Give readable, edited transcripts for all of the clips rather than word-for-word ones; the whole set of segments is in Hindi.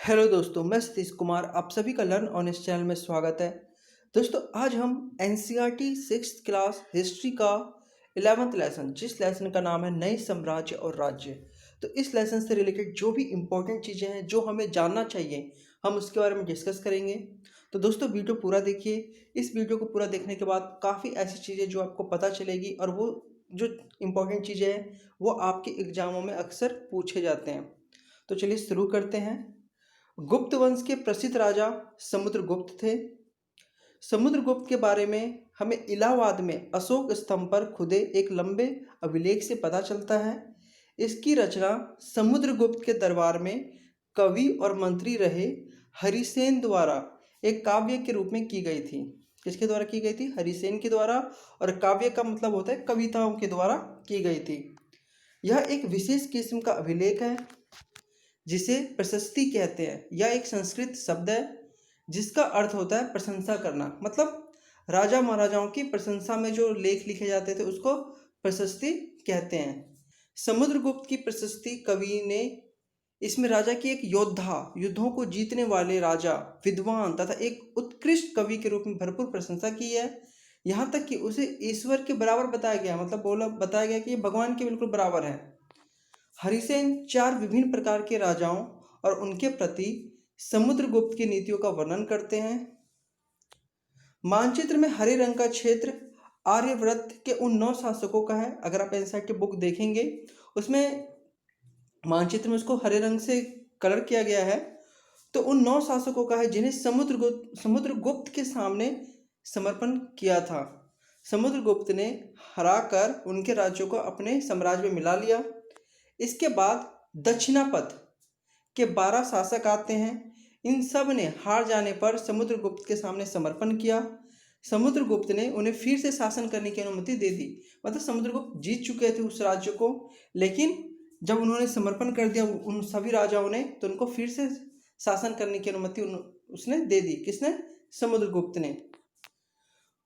हेलो दोस्तों, मैं सतीश कुमार आप सभी का लर्न ऑन इस चैनल में स्वागत है। दोस्तों, आज हम एनसीईआरटी सिक्स्थ क्लास हिस्ट्री का 11th लेसन, जिस लेसन का नाम है नए साम्राज्य और राज्य। तो इस लेसन से रिलेटेड जो भी इम्पोर्टेंट चीज़ें हैं जो हमें जानना चाहिए, हम उसके बारे में डिस्कस करेंगे। तो दोस्तों, वीडियो पूरा देखिए। इस वीडियो को पूरा देखने के बाद काफ़ी ऐसी चीज़ें जो आपको पता चलेगी, और वो जो इम्पोर्टेंट चीज़ें हैं वो आपके एग्जामों में अक्सर पूछे जाते हैं। तो चलिए शुरू करते हैं। गुप्त वंश के प्रसिद्ध राजा समुद्रगुप्त थे। समुद्रगुप्त के बारे में हमें इलाहाबाद में अशोक स्तंभ पर खुदे एक लंबे अभिलेख से पता चलता है। इसकी रचना समुद्रगुप्त के दरबार में कवि और मंत्री रहे हरिसेन द्वारा एक काव्य के रूप में की गई थी। किसके द्वारा की गई थी? हरिसेन के द्वारा। और काव्य का मतलब होता है कविताओं के द्वारा की गई थी। यह एक विशेष किस्म का अभिलेख है जिसे प्रशस्ति कहते हैं। यह एक संस्कृत शब्द है जिसका अर्थ होता है प्रशंसा करना। मतलब राजा महाराजाओं की प्रशंसा में जो लेख लिखे जाते थे उसको प्रशस्ति कहते हैं। समुद्रगुप्त की प्रशस्ति कवि ने इसमें राजा की एक योद्धा, युद्धों को जीतने वाले राजा, विद्वान तथा एक उत्कृष्ट कवि के रूप में भरपूर प्रशंसा की है। यहाँ तक कि उसे ईश्वर के बराबर बताया गया, मतलब बताया गया कि ये भगवान के बिल्कुल बराबर है। हरिसेन चार विभिन्न प्रकार के राजाओं और उनके प्रति समुद्रगुप्त की नीतियों का वर्णन करते हैं। मानचित्र में हरे रंग का क्षेत्र आर्यव्रत के उन 9 शासकों का है। अगर आप एनसीईआरटी बुक देखेंगे उसमें मानचित्र में उसको हरे रंग से कलर किया गया है। तो उन 9 शासकों का है जिन्हें समुद्रगुप्त के सामने समर्पण किया था। समुद्रगुप्त ने हराकर उनके राज्यों को अपने साम्राज्य में मिला लिया। इसके बाद दक्षिणापथ के 12 शासक आते हैं। इन सब ने हार जाने पर समुद्रगुप्त के सामने समर्पण किया। समुद्रगुप्त ने उन्हें फिर से शासन करने की अनुमति दे दी। मतलब समुद्रगुप्त जीत चुके थे उस राज्य को, लेकिन जब उन्होंने समर्पण कर दिया उन सभी राजाओं ने, तो उनको फिर से शासन करने की अनुमति उसने दे दी। किसने? समुद्रगुप्त ने।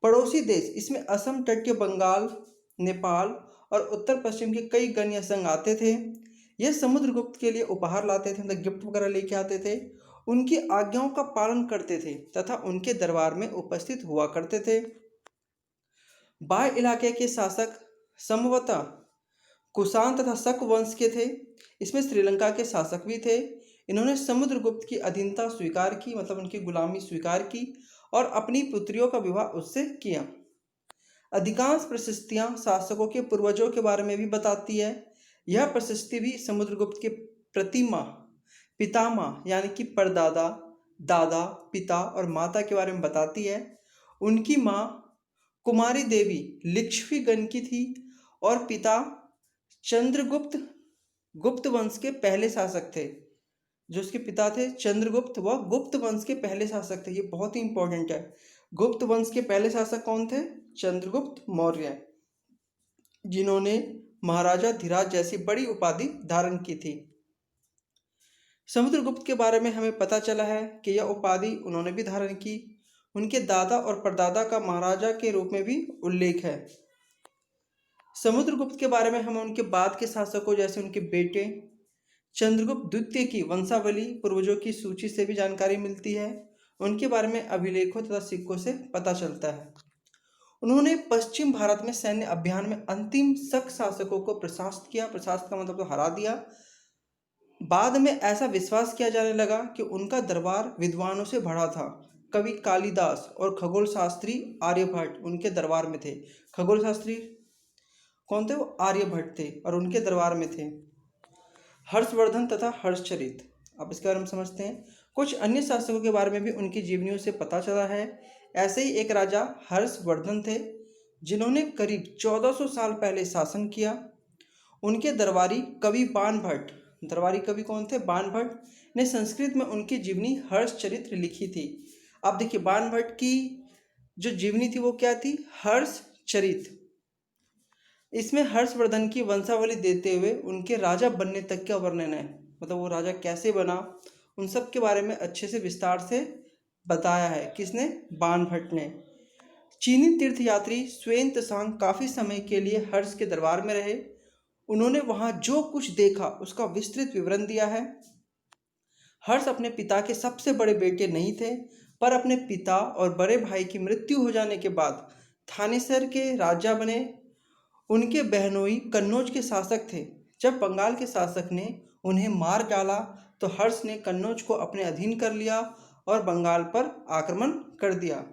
पड़ोसी देश, इसमें असम तट के बंगाल, नेपाल और उत्तर पश्चिम के कई गण संघ आते थे। यह समुद्रगुप्त के लिए उपहार लाते थे, मतलब गिफ्ट वगैरह लेके आते थे। उनकी आज्ञाओं का पालन करते थे तथा उनके दरबार में उपस्थित हुआ करते थे। बाह्य इलाके के शासक संभवतः कुषाण तथा शक वंश के थे। इसमें श्रीलंका के शासक भी थे। इन्होंने समुद्रगुप्त की अधीनता स्वीकार की, मतलब उनकी गुलामी स्वीकार की और अपनी पुत्रियों का विवाह उससे किया। अधिकांश प्रशस्तियां शासकों के पूर्वजों के बारे में भी बताती है। यह प्रशस्ति भी समुद्रगुप्त के प्रतिमा, पितामह यानी कि परदादा, दादा, पिता और माता के बारे में बताती है। उनकी माँ कुमारी देवी लिच्छवी गण की थी और पिता चंद्रगुप्त गुप्त वंश के पहले शासक थे। जो उसके पिता थे चंद्रगुप्त, वह गुप्त वंश के पहले शासक थे। ये बहुत ही इंपॉर्टेंट है। गुप्त वंश के पहले शासक कौन थे? चंद्रगुप्त मौर्य, जिन्होंने महाराजा धीराज जैसी बड़ी उपाधि धारण की थी। समुद्रगुप्त के बारे में हमें पता चला है कि यह उपाधि उन्होंने भी धारण की। उनके दादा और परदादा का महाराजा के रूप में भी उल्लेख है। समुद्रगुप्त के बारे में हमें उनके बाद के शासकों जैसे उनके बेटे चंद्रगुप्त द्वितीय की वंशावली, पूर्वजों की सूची से भी जानकारी मिलती है। उनके बारे में अभिलेखों तथा सिक्कों से पता चलता है। उन्होंने पश्चिम भारत में सैन्य अभियान में अंतिम शक शासकों को परास्त किया। परास्त का मतलब तो हरा दिया। बाद में ऐसा विश्वास किया जाने लगा कि उनका दरबार विद्वानों से भरा था। कवि कालिदास और खगोल शास्त्री आर्यभट्ट उनके दरबार में थे। खगोल शास्त्री कौन थे? वो आर्यभट्ट थे और उनके दरबार में थे। हर्षवर्धन तथा हर्षचरित, आप इसके बारे में समझते हैं। कुछ अन्य शासकों के बारे में भी उनकी जीवनियों से पता चला है। ऐसे ही एक राजा हर्षवर्धन थे जिन्होंने करीब 1400 साल पहले शासन किया। उनके दरबारी कवि बाणभट्ट, दरबारी कवि कौन थे? बाणभट्ट ने संस्कृत में उनकी जीवनी हर्षचरित्र लिखी थी। आप देखिए बाणभट्ट की जो जीवनी थी वो क्या थी? हर्षचरित। इसमें हर्षवर्धन की वंशावली देते हुए उनके राजा बनने तक का वर्णन है। मतलब वो राजा कैसे बना, उन सब के बारे में अच्छे से विस्तार से बताया है। किसने? बाणभट्ट ने। चीनी तीर्थयात्री स्वेन त्सांग काफ़ी समय के लिए हर्ष के दरबार में रहे। उन्होंने वहाँ जो कुछ देखा उसका विस्तृत विवरण दिया है। हर्ष अपने पिता के सबसे बड़े बेटे नहीं थे, पर अपने पिता और बड़े भाई की मृत्यु हो जाने के बाद थानेसर के राजा बने। उनके बहनोई कन्नौज के शासक थे। जब बंगाल के शासक ने उन्हें मार डाला तो हर्ष ने कन्नौज को अपने अधीन कर लिया और बंगाल पर आक्रमण कर दिया।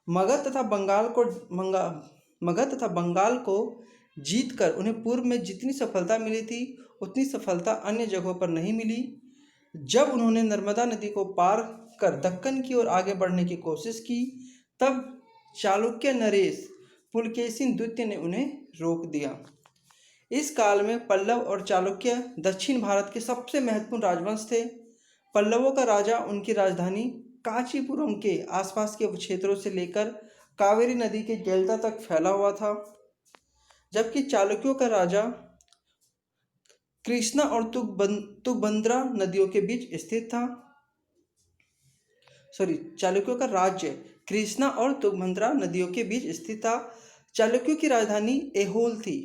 मगध तथा बंगाल को मंगा मगध तथा बंगाल को जीतकर उन्हें पूर्व में जितनी सफलता मिली थी उतनी सफलता अन्य जगहों पर नहीं मिली। जब उन्होंने नर्मदा नदी को पार कर दक्कन की ओर आगे बढ़ने की कोशिश की, तब चालुक्य नरेश पुलकेशिन द्वितीय ने उन्हें रोक दिया। इस काल में पल्लव और चालुक्य दक्षिण भारत के सबसे महत्वपूर्ण राजवंश थे। पल्लवों का राजा उनकी राजधानी कांचीपुरम के आसपास के क्षेत्रों से लेकर कावेरी नदी के डेल्टा तक फैला हुआ था, जबकि चालुक्यों का राजा कृष्णा और तुंगभद्रा नदियों के बीच स्थित था। चालुक्यों का राज्य कृष्णा और तुंगभद्रा नदियों के बीच स्थित था। चालुक्यों की राजधानी ऐहोल थी।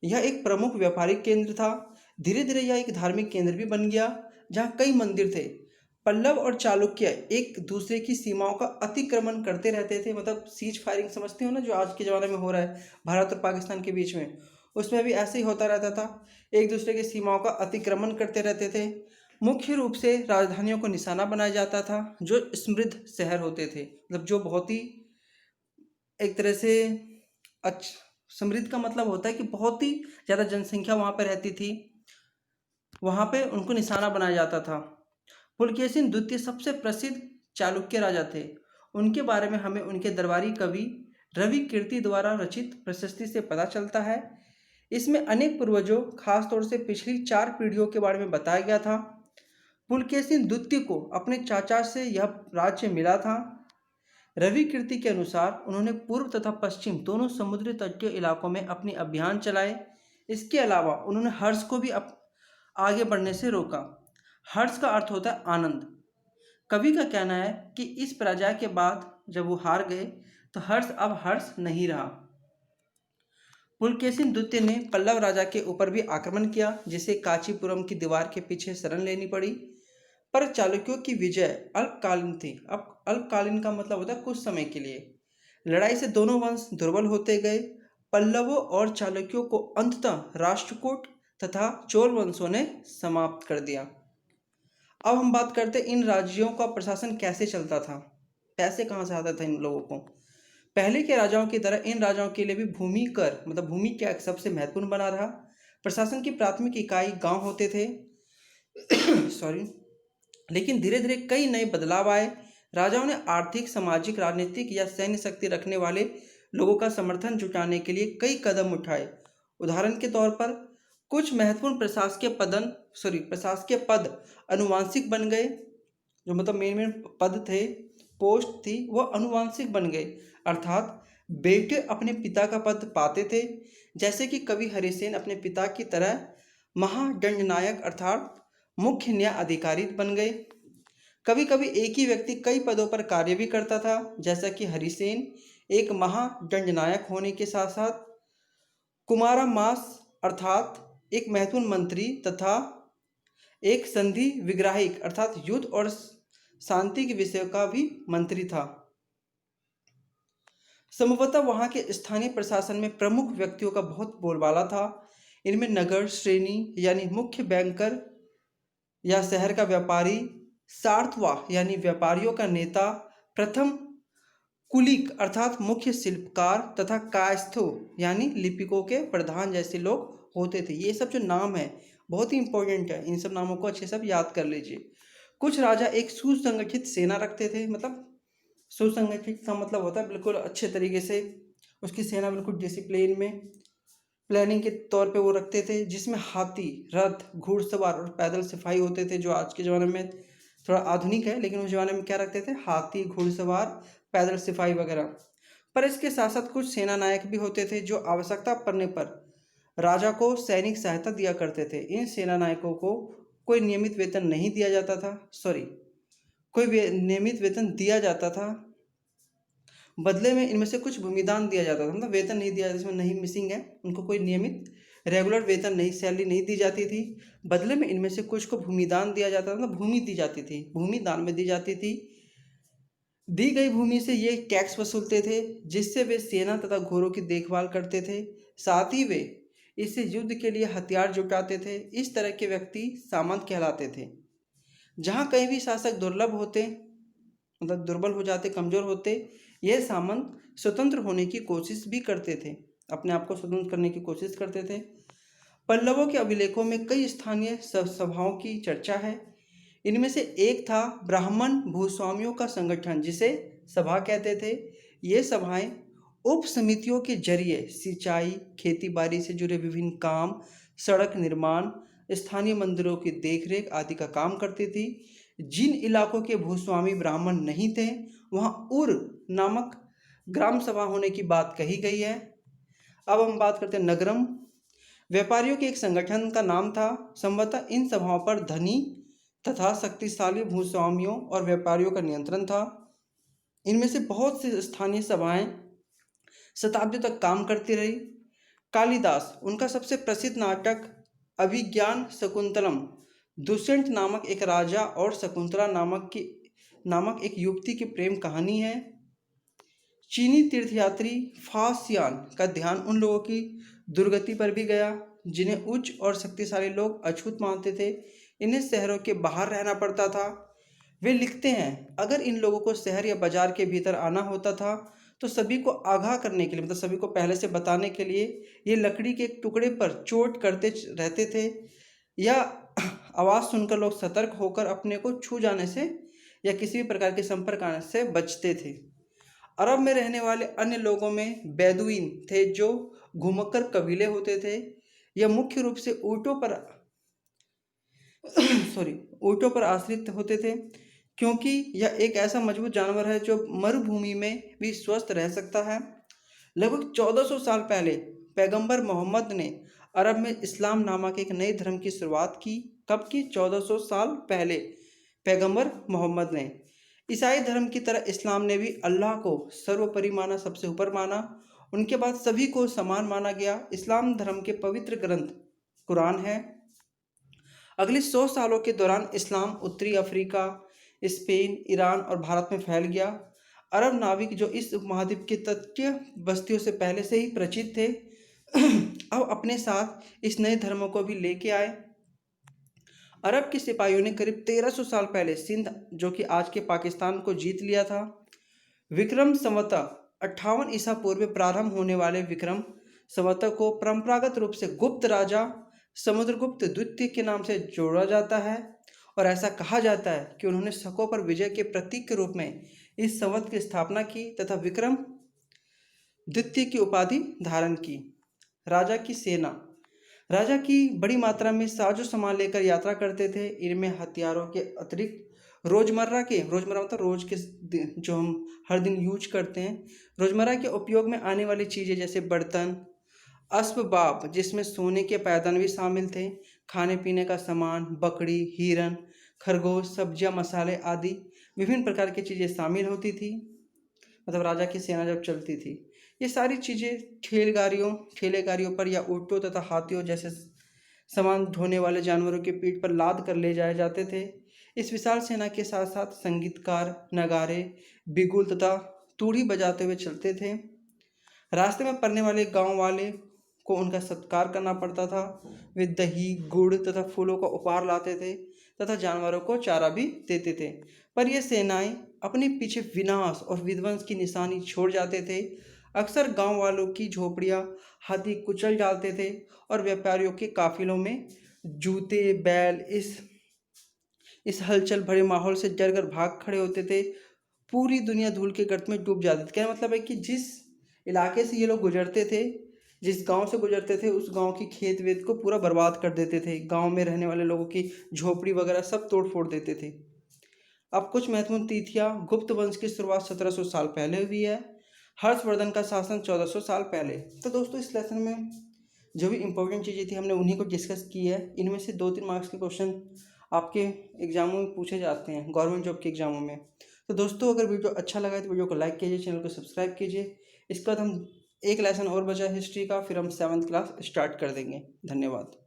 यह एक प्रमुख व्यापारिक केंद्र था। धीरे धीरे यह एक धार्मिक केंद्र भी बन गया, जहाँ कई मंदिर थे। पल्लव और चालुक्य एक दूसरे की सीमाओं का अतिक्रमण करते रहते थे। मतलब सीज फायरिंग समझते हो ना, जो आज के ज़माने में हो रहा है भारत और पाकिस्तान के बीच में, उसमें भी ऐसे ही होता रहता था। एक दूसरे की सीमाओं का अतिक्रमण करते रहते थे। मुख्य रूप से राजधानियों को निशाना बनाया जाता था जो समृद्ध शहर होते थे, मतलब जो बहुत ही एक तरह से अच्छा, समृद्ध का मतलब होता है कि बहुत ही ज़्यादा जनसंख्या वहाँ पर रहती थी, वहाँ पे उनको निशाना बनाया जाता था। पुलकेशिन द्वितीय सबसे प्रसिद्ध चालुक्य राजा थे। उनके बारे में हमें उनके दरबारी कवि रवि कीर्ति द्वारा रचित प्रशस्ति से पता चलता है। इसमें अनेक पूर्वजों, खासतौर से पिछली 4 पीढ़ियों के बारे में बताया गया था। पुलकेशिन द्वितीय को अपने चाचा से यह राज्य मिला था। रवि कीर्ति के अनुसार उन्होंने पूर्व तथा पश्चिम दोनों समुद्री तटीय इलाकों में अपने अभियान चलाए। इसके अलावा उन्होंने हर्ष को भी आगे बढ़ने से रोका। हर्ष का अर्थ होता है आनंद। कवि का कहना है कि इस पराजय के बाद जब वो हार गए तो हर्ष अब हर्ष नहीं रहा। पुलकेशिन द्वितीय ने पल्लव राजा के ऊपर भी आक्रमण किया, जिसे कांचीपुरम की दीवार के पीछे शरण लेनी पड़ी। पर चालुक्यों की विजय अल्पकालीन थी। अब अल्पकालीन का मतलब होता है कुछ समय के लिए। लड़ाई से दोनों वंश दुर्बल होते गए। पल्लवों और चालुक्यों को अंततः राष्ट्रकूट तथा चोल वंशों ने समाप्त कर दिया। अब हम बात करते हैं इन राज्यों का प्रशासन कैसे चलता था, पैसे कहाँ से आता था इन लोगों को। पहले के राजाओं की तरह इन राजाओं के लिए भी भूमि कर मतलब भूमि क्या सबसे महत्वपूर्ण बना रहा। प्रशासन की प्राथमिक इकाई गांव होते थे लेकिन धीरे धीरे कई नए बदलाव आए। राजाओं ने आर्थिक, सामाजिक, राजनीतिक या सैन्य शक्ति रखने वाले लोगों का समर्थन जुटाने के लिए कई कदम उठाए। उदाहरण के तौर पर कुछ महत्वपूर्ण प्रशासकीय पद अनुवांशिक बन गए। जो मतलब मेन पद थे, पोस्ट थी, वह अनुवांशिक बन गए, अर्थात बेटे अपने पिता का पद पाते थे। जैसे कि कवि हरिसेन अपने पिता की तरह महादंडनायक अर्थात मुख्य न्याय अधिकारी बन गए। कभी कभी एक ही व्यक्ति कई पदों पर कार्य भी करता था, जैसा कि हरिसेन एक महादंडनायक होने के साथ साथ कुमारा मास अर्थात एक महत्वपूर्ण मंत्री तथा एक संधि विग्राहिक अर्थात युद्ध और शांति के विषय का भी मंत्री था। संभवतः वहां के स्थानीय प्रशासन में प्रमुख व्यक्तियों का बहुत बोलबाला था। इनमें नगर श्रेणी यानी मुख्य बैंकर या शहर का व्यापारी, सार्थवा यानी व्यापारियों का नेता, प्रथम कुलिक अर्थात मुख्य शिल्पकार तथा कायस्थो यानी लिपिकों के प्रधान जैसे लोग होते थे। ये सब जो नाम है बहुत ही इंपॉर्टेंट है, इन सब नामों को अच्छे से याद कर लीजिए। कुछ राजा एक सुसंगठित सेना रखते थे। मतलब सुसंगठित का मतलब होता है बिल्कुल अच्छे तरीके से उसकी सेना बिल्कुल डिसिप्लिन में प्लानिंग के तौर पे वो रखते थे, जिसमें हाथी, रथ, घुड़सवार और पैदल सिपाही होते थे। जो आज के ज़माने में थोड़ा आधुनिक है, लेकिन उस ज़माने में क्या रखते थे? हाथी, घुड़सवार, पैदल सिपाही वगैरह। पर इसके साथ साथ कुछ सेना नायक भी होते थे जो आवश्यकता पड़ने पर राजा को सैनिक सहायता दिया करते थे। इन सेना नायकों को कोई नियमित वेतन नहीं दिया जाता था, नियमित वेतन दिया जाता था, बदले में इनमें से कुछ भूमिदान दिया जाता था। मतलब वेतन नहीं दिया, इसमें नहीं मिसिंग है, उनको कोई नियमित रेगुलर वेतन नहीं, सैलरी नहीं दी जाती थी। बदले में इनमें से कुछ को भूमिदान दिया जाता था, भूमि दी जाती थी, भूमि दान में दी जाती थी। दी गई भूमि से ये टैक्स वसूलते थे, जिससे वे सेना तथा घोड़ों की देखभाल करते थे। साथ ही वे इससे युद्ध के लिए हथियार जुटाते थे। इस तरह के व्यक्ति सामंत कहलाते थे। जहाँ कहीं भी शासक दुर्लभ होते, मतलब दुर्बल हो जाते, कमजोर होते, ये सामंत स्वतंत्र होने की कोशिश भी करते थे, अपने आप को स्वतंत्र करने की कोशिश करते थे। पल्लवों के अभिलेखों में कई स्थानीय सभाओं की चर्चा है। इनमें से एक था ब्राह्मण भूस्वामियों का संगठन, जिसे सभा कहते थे। ये सभाएं उप समितियों के जरिए सिंचाई, खेती बाड़ी से जुड़े विभिन्न काम, सड़क निर्माण, स्थानीय मंदिरों की देखरेख आदि का काम करती थी। जिन इलाकों के भूस्वामी ब्राह्मण नहीं थे, वहाँ उर नामक ग्राम सभा होने की बात कही गई है। अब हम बात करते हैं नगरम। व्यापारियों के एक संगठन का नाम था। संभवतः इन सभाओं पर धनी तथा शक्तिशाली भूस्वामियों और व्यापारियों का नियंत्रण था। इनमें से बहुत सी स्थानीय सभाएं शताब्दियों तक काम करती रही। कालिदास, उनका सबसे प्रसिद्ध नाटक अभिज्ञान शकुंतलम, दुष्यंत नामक एक राजा और शकुंतला नामक एक युवती की प्रेम कहानी है। चीनी तीर्थयात्री फासियान का ध्यान उन लोगों की दुर्गति पर भी गया जिन्हें उच्च और शक्तिशाली लोग अछूत मानते थे। इन्हें शहरों के बाहर रहना पड़ता था। वे लिखते हैं, अगर इन लोगों को शहर या बाजार के भीतर आना होता था तो सभी को आगाह करने के लिए, मतलब सभी को पहले से बताने के लिए, ये लकड़ी के एक टुकड़े पर चोट करते रहते थे, या आवाज़ सुनकर लोग सतर्क होकर अपने को छू जाने से या किसी भी प्रकार के संपर्क आने से बचते थे। अरब में रहने वाले अन्य लोगों में बेदुइन थे, जो घुमक्कर कबीले होते थे। यह मुख्य रूप से ऊँटों पर ऊँटों पर आश्रित होते थे, क्योंकि यह एक ऐसा मजबूत जानवर है जो मरुभूमि में भी स्वस्थ रह सकता है। लगभग 1400 साल पहले पैगंबर मोहम्मद ने अरब में इस्लाम नामक एक नए धर्म की शुरुआत की। कब की? 1400 साल पहले पैगंबर मोहम्मद ने। ईसाई धर्म की तरह इस्लाम ने भी अल्लाह को सर्वोपरि माना, सबसे ऊपर माना। उनके बाद सभी को समान माना गया। इस्लाम धर्म के पवित्र ग्रंथ कुरान है। अगले 100 सालों के दौरान इस्लाम उत्तरी अफ्रीका, स्पेन, ईरान और भारत में फैल गया। अरब नाविक जो इस उपमहाद्वीप के तटीय बस्तियों से पहले से ही परिचित थे, अब अपने साथ इस नए धर्मों को भी लेके आए। अरब के सिपाहियों ने करीब 1300 साल पहले सिंध, जो कि आज के पाकिस्तान को जीत लिया था। विक्रम संवत 58 ईसा पूर्व में प्रारंभ होने वाले विक्रम संवत को परंपरागत रूप से गुप्त राजा समुद्रगुप्त द्वितीय के नाम से जोड़ा जाता है, और ऐसा कहा जाता है कि उन्होंने शकों पर विजय के प्रतीक के रूप में इस संवत की स्थापना की तथा विक्रम द्वितीय की उपाधि धारण की। राजा की सेना। राजा की बड़ी मात्रा में साजो सामान लेकर यात्रा करते थे। इनमें हथियारों के अतिरिक्त रोजमर्रा मतलब रोज के जो हम हर दिन यूज करते हैं, रोजमर्रा के उपयोग में आने वाली चीज़ें जैसे बर्तन, असबाब जिसमें सोने के पैदान भी शामिल थे, खाने पीने का सामान, बकरी, हिरन, खरगोश, सब्जियां, मसाले आदि विभिन्न प्रकार की चीज़ें शामिल होती थी। मतलब राजा की सेना जब चलती थी, ये सारी चीज़ें ठेलेगाड़ियों पर या ऊँटों तथा हाथियों जैसे सामान ढोने वाले जानवरों की पीठ पर लाद कर ले जाए जाते थे। इस विशाल सेना के साथ साथ संगीतकार नगारे, बिगुल तथा तूड़ी बजाते हुए चलते थे। रास्ते में पड़ने वाले गांव वाले को उनका सत्कार करना पड़ता था। वे दही, गुड़ तथा फूलों का उपहार लाते थे तथा जानवरों को चारा भी देते थे। पर ये सेनाएं अपने पीछे विनाश और विध्वंस की निशानी छोड़ जाते थे। अक्सर गांव वालों की झोपड़ियां हाथी कुचल डालते थे और व्यापारियों के काफिलों में जूते, बैल इस हलचल भरे माहौल से डरकर भाग खड़े होते थे। पूरी दुनिया धूल के गर्त में डूब जाती थी। क्या मतलब है कि जिस इलाके से ये लोग गुजरते थे, जिस गांव से गुजरते थे, उस गांव की खेत वेत को पूरा बर्बाद कर देते थे। गांव में रहने वाले लोगों की झोपड़ी वगैरह सब तोड़ फोड़ देते थे। अब कुछ महत्वपूर्ण तिथियां। गुप्त वंश की शुरुआत 1700 साल पहले हुई है। हर्षवर्धन का शासन 1400 साल पहले। तो दोस्तों, इस लेसन में जो भी इंपॉर्टेंट चीज़ें थी हमने उन्हीं को डिस्कस की है। इनमें से 2-3 मार्क्स के क्वेश्चन आपके एग्जामों में पूछे जाते हैं, गवर्नमेंट जॉब के एग्जामों में। तो दोस्तों, अगर वीडियो अच्छा लगा है तो वीडियो को लाइक कीजिए, चैनल को सब्सक्राइब कीजिए। इसके बाद हम एक लेसन और बचा हिस्ट्री का, फिर हम 7th क्लास स्टार्ट कर देंगे। धन्यवाद।